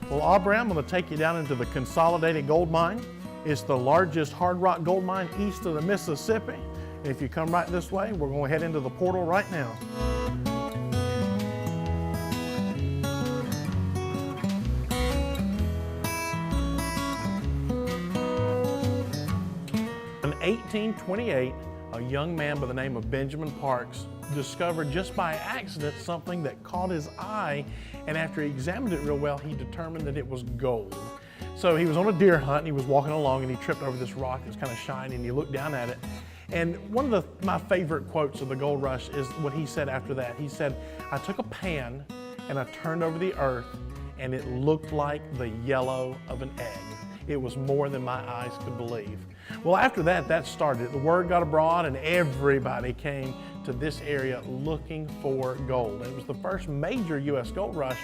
Well, Aubrey, I'm going to take you down into the Consolidated gold mine. It's the largest hard rock gold mine east of the Mississippi. And if you come right this way, we're going to head into the portal right now. In 1828, a young man by the name of Benjamin Parks discovered just by accident something that caught his eye, and after he examined it real well, he determined that it was gold. So he was on a deer hunt and he was walking along and he tripped over this rock that's kind of shiny, and he looked down at it. And one of my favorite quotes of the gold rush is what he said after that. He said, "I took a pan and I turned over the earth and it looked like the yellow of an egg. It was more than my eyes could believe." Well, after that started. The word got abroad and everybody came to this area looking for gold. And it was the first major U.S. gold rush,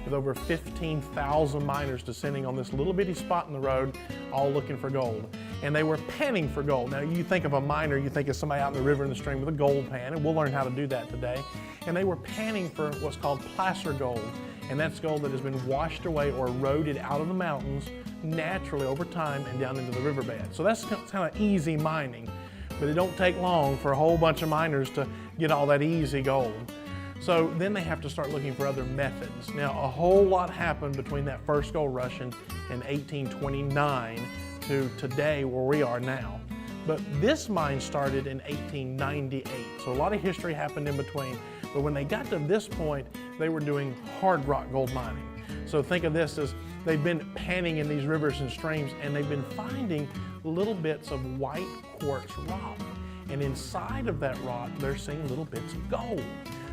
with over 15,000 miners descending on this little bitty spot in the road, all looking for gold. And they were panning for gold. Now, you think of a miner, you think of somebody out in the river in the stream with a gold pan, and we'll learn how to do that today. And they were panning for what's called placer gold. And that's gold that has been washed away or eroded out of the mountains naturally over time and down into the riverbed. So that's kind of easy mining, but it don't take long for a whole bunch of miners to get all that easy gold. So then they have to start looking for other methods. Now, a whole lot happened between that first gold rush in 1829 to today where we are now. But this mine started in 1898, so a lot of history happened in between. But when they got to this point, they were doing hard rock gold mining. So think of this as they've been panning in these rivers and streams, and they've been finding little bits of white quartz rock. And inside of that rock, they're seeing little bits of gold.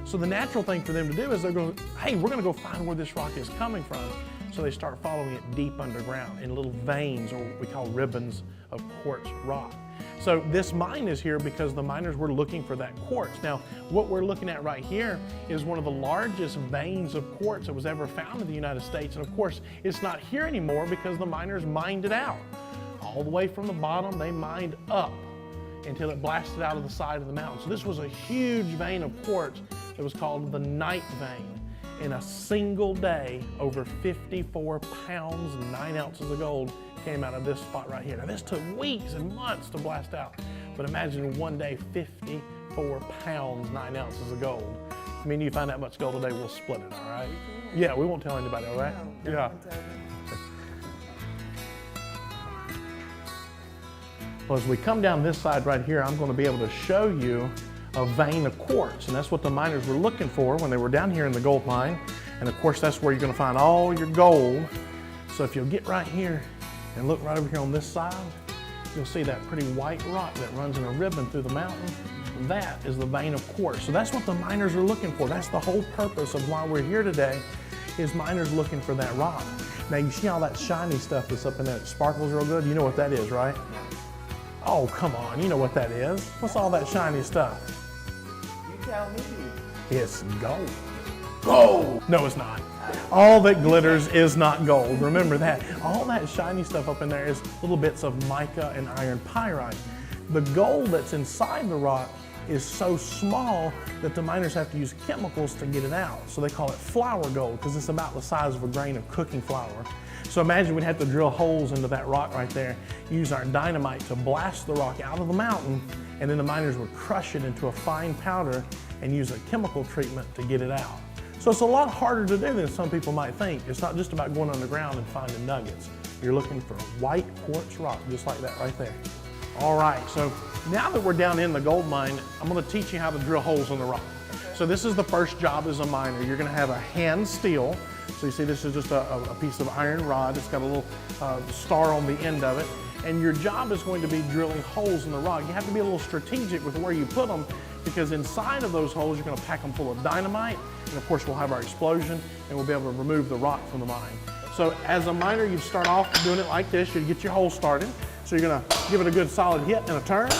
So the natural thing for them to do is they're going, hey, we're going to go find where this rock is coming from. So they start following it deep underground in little veins, or what we call ribbons of quartz rock. So this mine is here because the miners were looking for that quartz. Now, what we're looking at right here is one of the largest veins of quartz that was ever found in the United States. And of course, it's not here anymore because the miners mined it out. All the way from the bottom, they mined up until it blasted out of the side of the mountain. So this was a huge vein of quartz that was called the night vein. In a single day, over 54 pounds and 9 ounces of gold came out of this spot right here. Now this took weeks and months to blast out, but imagine one day 54 pounds, 9 ounces of gold. I mean, you find that much gold today, we'll split it, all right? Yeah, we won't tell anybody, all right? Yeah. Well, as we come down this side right here, I'm going to be able to show you a vein of quartz, and that's what the miners were looking for when they were down here in the gold mine. And of course, that's where you're going to find all your gold. So if you'll get right here and look right over here on this side, you'll see that pretty white rock that runs in a ribbon through the mountain. That is the vein of quartz. So that's what the miners are looking for. That's the whole purpose of why we're here today, is miners looking for that rock. Now you see all that shiny stuff that's up in there that sparkles real good? You know what that is, right? Oh, come on, you know what that is. What's all that shiny stuff? You tell me. It's gold. Gold! No, it's not. All that glitters is not gold. Remember that. All that shiny stuff up in there is little bits of mica and iron pyrite. The gold that's inside the rock is so small that the miners have to use chemicals to get it out. So they call it flour gold because it's about the size of a grain of cooking flour. So imagine we'd have to drill holes into that rock right there, use our dynamite to blast the rock out of the mountain, and then the miners would crush it into a fine powder and use a chemical treatment to get it out. So it's a lot harder to do than some people might think. It's not just about going underground and finding nuggets. You're looking for white quartz rock, just like that right there. All right, so now that we're down in the gold mine, I'm gonna teach you how to drill holes in the rock. So this is the first job as a miner. You're gonna have a hand steel. So you see this is just a piece of iron rod. It's got a little star on the end of it. And your job is going to be drilling holes in the rock. You have to be a little strategic with where you put them, because inside of those holes, you're gonna pack them full of dynamite. And of course, we'll have our explosion and we'll be able to remove the rock from the mine. So as a miner, you'd start off doing it like this. You'd get your hole started. So you're gonna give it a good solid hit and a turn.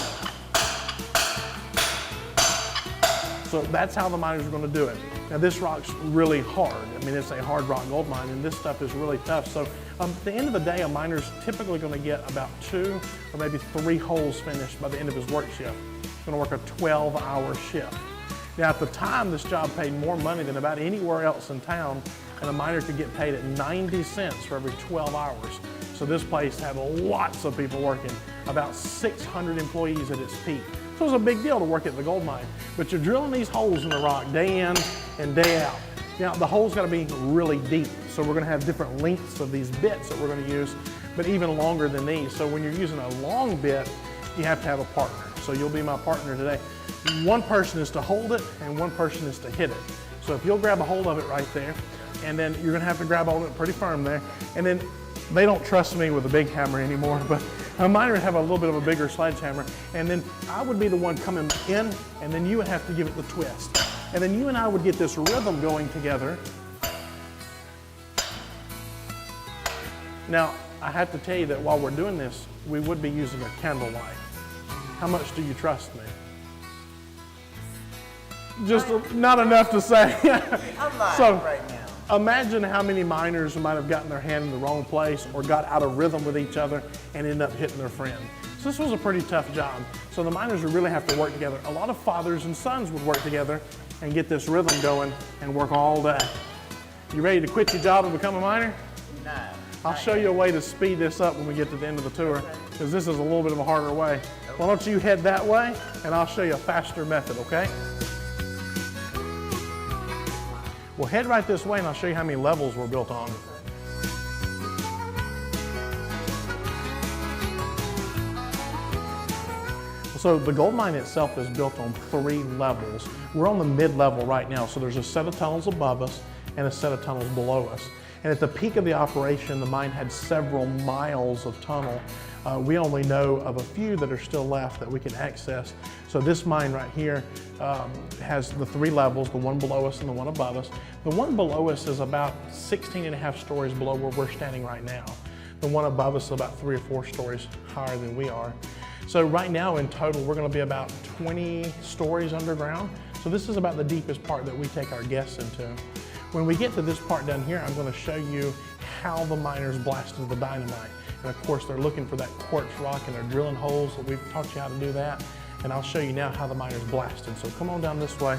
So that's how the miners are gonna do it. Now this rock's really hard. I mean, it's a hard rock gold mine, and this stuff is really tough. So at the end of the day, a miner's typically gonna get about 2 or maybe 3 holes finished by the end of his work shift. He's gonna work a 12-hour shift. Now at the time, this job paid more money than about anywhere else in town and a miner could get paid at 90 cents for every 12 hours. So this place had lots of people working, about 600 employees at its peak. So it was a big deal to work at the gold mine. But you're drilling these holes in the rock day in and day out. Now the hole's gotta be really deep. So we're gonna have different lengths of these bits that we're gonna use, but even longer than these. So when you're using a long bit, you have to have a partner. So you'll be my partner today. One person is to hold it and one person is to hit it. So if you'll grab a hold of it right there, and then you're gonna have to grab hold of it pretty firm there, and then they don't trust me with a big hammer anymore, but a miner would have a little bit of a bigger sledgehammer, and then I would be the one coming in, and then you would have to give it the twist. And then you and I would get this rhythm going together. Now, I have to tell you that while we're doing this, we would be using a candlelight. How much do you trust me? Just not enough to say. I'm lying right now. Imagine how many miners might have gotten their hand in the wrong place or got out of rhythm with each other and ended up hitting their friend. So this was a pretty tough job. So the miners would really have to work together. A lot of fathers and sons would work together and get this rhythm going and work all day. You ready to quit your job and become a miner? No. I'll show you a way to speed this up when we get to the end of the tour, because this is a little bit of a harder way. Why don't you head that way and I'll show you a faster method, okay? Well, head right this way and I'll show you how many levels we're built on. So the gold mine itself is built on 3 levels. We're on the mid-level right now, so there's a set of tunnels above us and a set of tunnels below us. And at the peak of the operation, the mine had several miles of tunnel. We only know of a few that are still left that we can access. So this mine right here has the 3 levels, the one below us and the one above us. The one below us is about 16.5 stories below where we're standing right now. The one above us is about 3 or 4 stories higher than we are. So right now in total, we're gonna be about 20 stories underground. So this is about the deepest part that we take our guests into. When we get to this part down here, I'm gonna show you how the miners blasted the dynamite. And of course, they're looking for that quartz rock and they're drilling holes. So we've taught you how to do that. And I'll show you now how the miners blasted. So come on down this way.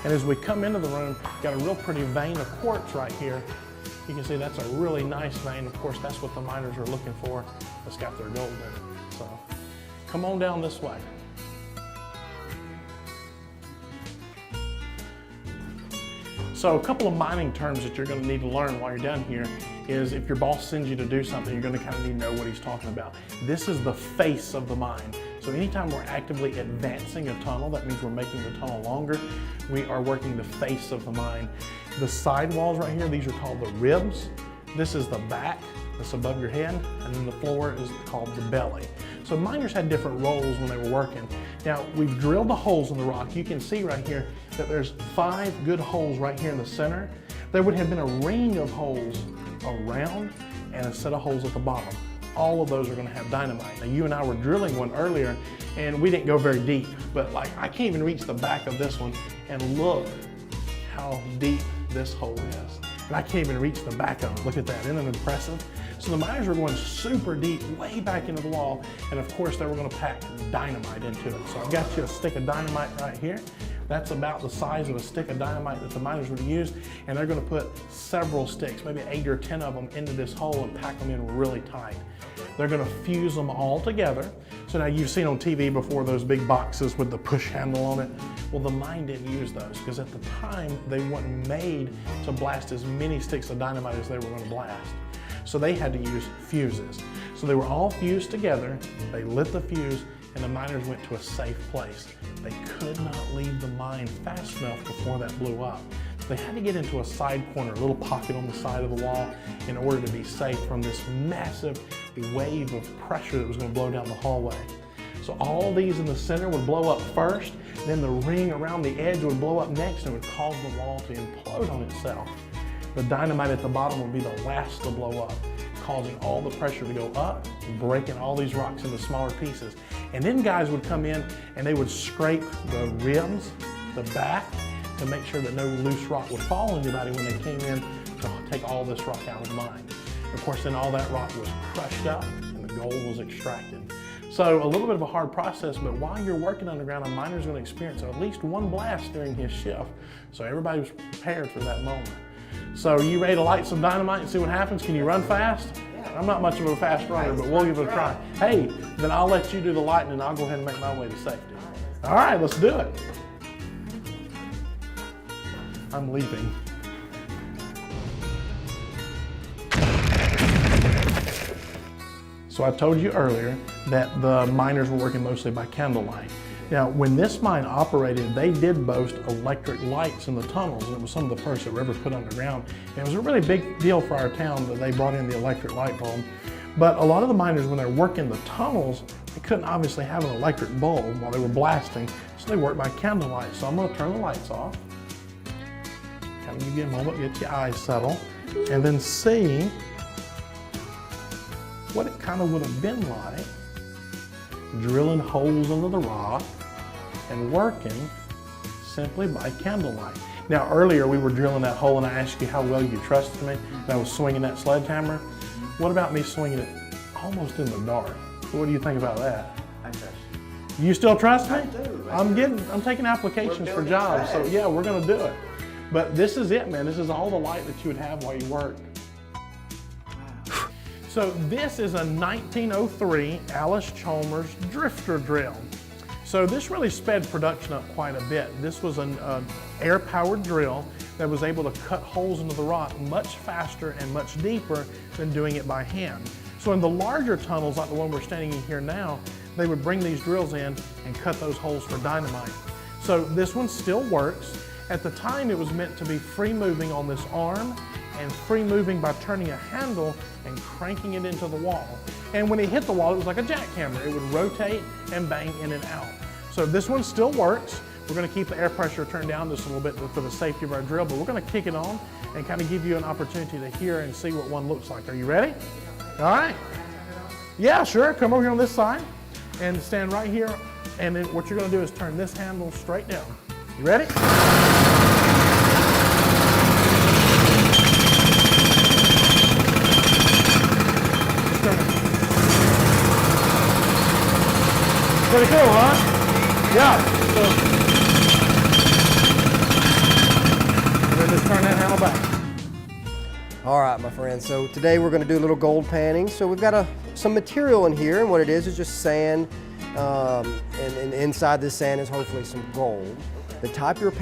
And as we come into the room, got a real pretty vein of quartz right here. You can see that's a really nice vein. Of course, that's what the miners are looking for. It's got their gold in it. So come on down this way. So a couple of mining terms that you're going to need to learn while you're down here is if your boss sends you to do something, you're going to kind of need to know what he's talking about. This is the face of the mine. So anytime we're actively advancing a tunnel, that means we're making the tunnel longer. We are working the face of the mine. The side walls right here, these are called the ribs. This is the back that's above your head, and then the floor is called the belly. So miners had different roles when they were working. Now, we've drilled the holes in the rock. You can see right here that there's 5 good holes right here in the center. There would have been a ring of holes around and a set of holes at the bottom. All of those are gonna have dynamite. Now, you and I were drilling one earlier and we didn't go very deep, but like I can't even reach the back of this one, and look how deep this hole is. And I can't even reach the back of it. Look at that, isn't it impressive? So the miners were going super deep, way back into the wall, and of course they were gonna pack dynamite into it. So I've got you a stick of dynamite right here. That's about the size of a stick of dynamite that the miners would use, and they're gonna put several sticks, maybe 8 or 10 of them, into this hole and pack them in really tight. They're gonna fuse them all together. So now you've seen on TV before those big boxes with the push handle on it. Well, the mine didn't use those because at the time they weren't made to blast as many sticks of dynamite as they were gonna blast. So they had to use fuses. So they were all fused together, they lit the fuse, and the miners went to a safe place. They could not leave the mine fast enough before that blew up. So they had to get into a side corner, a little pocket on the side of the wall, in order to be safe from this massive wave of pressure that was going to blow down the hallway. So all these in the center would blow up first, then the ring around the edge would blow up next and would cause the wall to implode on itself. The dynamite at the bottom would be the last to blow up, causing all the pressure to go up, breaking all these rocks into smaller pieces. And then guys would come in and they would scrape the ribs, the back, to make sure that no loose rock would fall on anybody when they came in to take all this rock out of the mine. Of course, then all that rock was crushed up and the gold was extracted. So a little bit of a hard process, but while you're working underground, a miner's going to experience at least one blast during his shift. So everybody was prepared for that moment. So you ready to light some dynamite and see what happens? Can you run fast? I'm not much of a fast runner, but we'll give it a try. Hey, then I'll let you do the lighting and I'll go ahead and make my way to safety. All right, let's do it. I'm leaving. So I told you earlier that the miners were working mostly by candlelight. Now, when this mine operated, they did boast electric lights in the tunnels, and it was some of the first that were ever put underground. And it was a really big deal for our town that they brought in the electric light bulb. But a lot of the miners, when they're working the tunnels, they couldn't obviously have an electric bulb while they were blasting, so they worked by candlelight. So I'm gonna turn the lights off. Kind of give you a moment, get your eyes settled, and then see what it kind of would have been like drilling holes into the rock and working simply by candlelight. Now earlier we were drilling that hole and I asked you how well you trusted me and I was swinging that sledgehammer. What about me swinging it almost in the dark? What do you think about that? I trust you. You still trust me? I do. I'm taking applications for jobs, so yeah, we're gonna do it. But this is it, man. This is all the light that you would have while you work. So this is a 1903 Alice Chalmers drifter drill. So this really sped production up quite a bit. This was an air-powered drill that was able to cut holes into the rock much faster and much deeper than doing it by hand. So in the larger tunnels, like the one we're standing in here now, they would bring these drills in and cut those holes for dynamite. So this one still works. At the time, it was meant to be free moving on this arm and free moving by turning a handle and cranking it into the wall. And when it hit the wall, it was like a jackhammer. It would rotate and bang in and out. So this one still works. We're gonna keep the air pressure turned down just a little bit for the safety of our drill, but we're gonna kick it on and kind of give you an opportunity to hear and see what one looks like. Are you ready? All right. Yeah, sure. Come over here on this side and stand right here. And then what you're gonna do is turn this handle straight down. You ready? Pretty cool, huh? Yeah. So, and then just turn that handle back. All right, my friends. So today we're going to do a little gold panning. So we've got some material in here, and what it is just sand, and inside this sand is hopefully some gold. The type of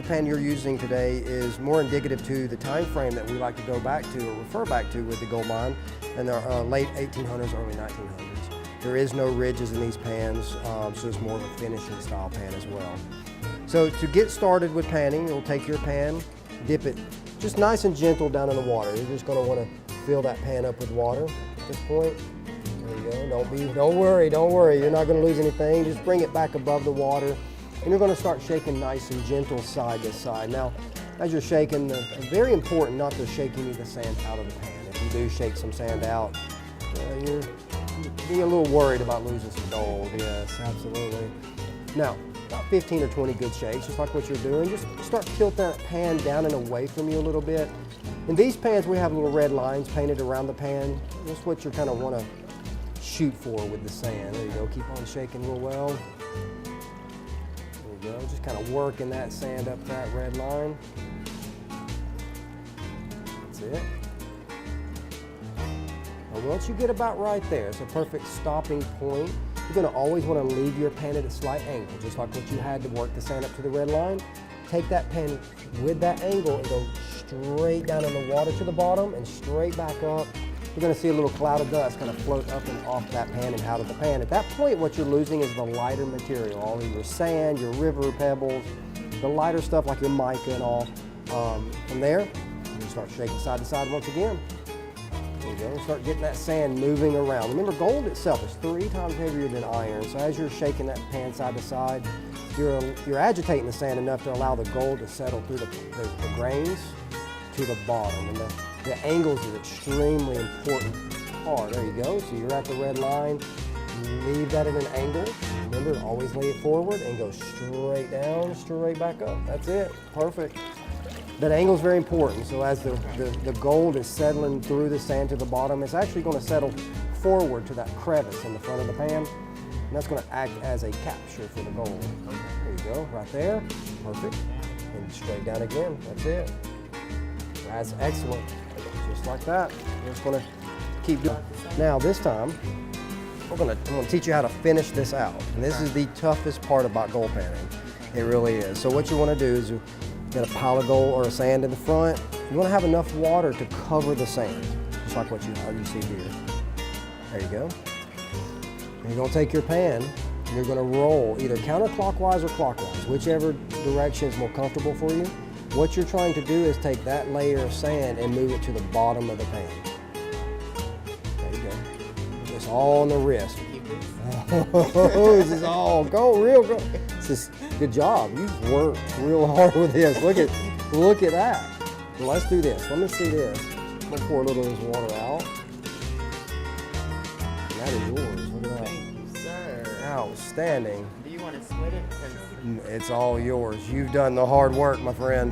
pan you're using today is more indicative to the time frame that we like to go back to or refer back to with the gold mine in the late 1800s, early 1900s. There is no ridges in these pans, so it's more of a finishing style pan as well. So to get started with panning, you'll take your pan, dip it just nice and gentle down in the water. You're just gonna wanna fill that pan up with water at this point. There you go, don't worry. You're not gonna lose anything. Just bring it back above the water. And you're gonna start shaking nice and gentle side to side. Now, as you're shaking, very important not to shake any of the sand out of the pan. If you do shake some sand out, you're being a little worried about losing some gold. Yes, absolutely. Now, about 15 or 20 good shakes, just like what you're doing. Just start tilting that pan down and away from you a little bit. In these pans, we have little red lines painted around the pan. That's what you kind of want to shoot for with the sand. There you go. Keep on shaking real well. There you go. Just kind of working that sand up that red line. That's it. And once you get about right there, it's a perfect stopping point. You're going to always want to leave your pan at a slight angle, just like what you had to work the sand up to the red line. Take that pan with that angle and go straight down in the water to the bottom and straight back up. You're going to see a little cloud of dust kind of float up and off that pan and out of the pan. At that point, what you're losing is the lighter material, all of your sand, your river pebbles, the lighter stuff like your mica and all. From there, you start shaking side to side once again. There you go. Start getting that sand moving around. Remember, gold itself is 3 times heavier than iron, so as you're shaking that pan side to side, you're agitating the sand enough to allow the gold to settle through the grains to the bottom. And the angles is extremely important part. There you go. So you're at the red line. Leave that at an angle. Remember, always lay it forward and go straight down, straight back up. That's it. Perfect. That angle is very important. So as the gold is settling through the sand to the bottom, it's actually going to settle forward to that crevice in the front of the pan. And that's going to act as a capture for the gold. There you go, right there. Perfect. And straight down again. That's it. That's excellent. Just like that. We're just gonna keep doing. Now this time, I'm gonna teach you how to finish this out. And this is the toughest part about gold panning. It really is. So what you wanna do is you got a pile of gold or sand in the front. You wanna have enough water to cover the sand, just like what you see here. There you go. And you're gonna take your pan and you're gonna roll either counterclockwise or clockwise, whichever direction is more comfortable for you. What you're trying to do is take that layer of sand and move it to the bottom of the pan. There you go. It's all on the wrist. Oh, this is all gold, real gold. Good job. You've worked real hard with this. Look at that. Well, let's do this. Let me see this. I'm gonna pour a little of this water out. And that is yours. Look at that. Thank you, sir. Outstanding. Do you want to split it? It's all yours. You've done the hard work, my friend.